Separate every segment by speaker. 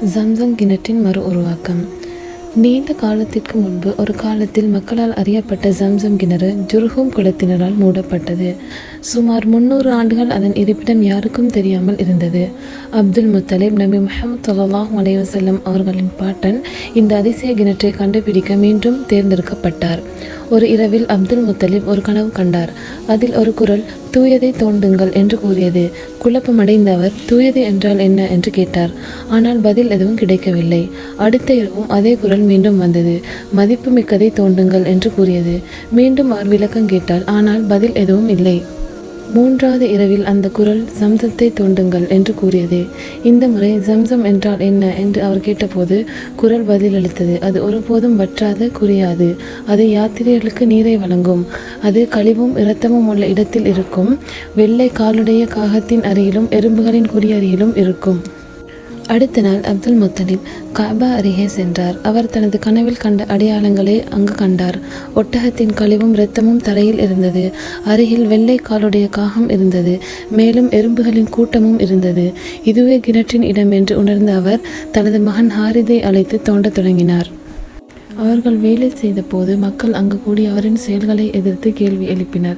Speaker 1: ஜம்சம் கிணற்றின் மறு உருவாக்கம். நீண்ட காலத்திற்கு முன்பு ஒரு காலத்தில் மக்களால் அறியப்பட்ட ஜம்சம் கிணறு ஜுர்ஹும் குலத்தினரால் மூடப்பட்டது. சுமார் 300 ஆண்டுகள் அதன் இருப்பிடம் யாருக்கும் தெரியாமல் இருந்தது. அப்துல் முத்தலிப் நபி முஹம்மது ஸல்லல்லாஹு அலைஹி வஸல்லம் அவர்களின் பாட்டன் இந்த அதிசய கிணற்றை கண்டுபிடிக்க மீண்டும் தேர்ந்தெடுக்கப்பட்டார். ஒரு இரவில் அப்துல் முத்தலிப் ஒரு கனவு கண்டார். அதில் ஒரு குரல் தூயதை தோண்டுங்கள் என்று கூறியது. குழப்பமடைந்த அவர் தூயது என்றால் என்ன என்று கேட்டார். ஆனால் பதில் எதுவும் கிடைக்கவில்லை. அடுத்த இரவும் அதே குரல் மீண்டும் வந்தது. மதிப்புமிக்கதை தோண்டுங்கள் என்று கூறியது. மீண்டும் அவர் விளக்கம் கேட்டார். ஆனால் பதில் எதுவும் இல்லை. மூன்றாவது இரவில் அந்த குரல் ஜம்சத்தை தோண்டுங்கள் என்று கூறியது. இந்த முறை ஜம்சம் என்றால் என்ன என்று அவர் கேட்டபோது குரல் பதிலளித்தது. அது ஒருபோதும் வற்றாத குறையாது. அது யாத்திரைகளுக்கு நீரை வழங்கும். அது கழிவும் இரத்தமும் உள்ள இடத்தில் இருக்கும். வெள்ளை காலுடைய காகத்தின் அருகிலும் எறும்புகளின் குறி அருகிலும் இருக்கும். அடுத்த நாள் அப்துல் முத்தலிப் காபா அருகே சென்றார். அவர் தனது கனவில் கண்ட அடையாளங்களை அங்கு கண்டார். ஒட்டகத்தின் கழிவும் இரத்தமும் தரையில் இருந்தது. அருகில் வெள்ளை காலுடைய காகம் இருந்தது. மேலும் எறும்புகளின் கூட்டமும் இருந்தது. இதுவே கிணற்றின் இடம் என்று உணர்ந்த அவர் தனது மகன் ஹாரிதை அழைத்து தோண்டத் தொடங்கினார். அவர்கள் வேலை செய்த போது மக்கள் அங்கு கூடி அவரின் செயல்களை எதிர்த்து கேள்வி எழுப்பினர்.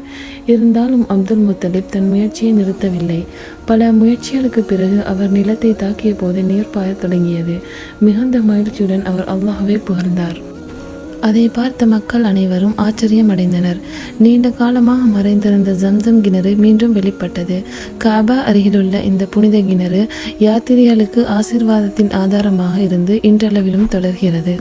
Speaker 1: இருந்தாலும் அப்துல் முத்தலிப் தன் முயற்சியை நிறுத்தவில்லை. பல முயற்சிகளுக்கு பிறகு அவர் நிலத்தை தாக்கிய போது நீர் பாயத் தொடங்கியது. மிகுந்த மகிழ்ச்சியுடன் அவர் அல்லாஹ்வை புகழ்ந்தார். அதை பார்த்த மக்கள் அனைவரும் ஆச்சரியம் அடைந்தனர். நீண்ட காலமாக மறைந்திருந்த ஜம்சம் கிணறு மீண்டும் வெளிப்பட்டது. காபா அருகிலுள்ள இந்த புனித கிணறு யாத்திரிகளுக்கு ஆசீர்வாதத்தின் ஆதாரமாக இருந்து இன்றளவிலும் தொடர்கிறது.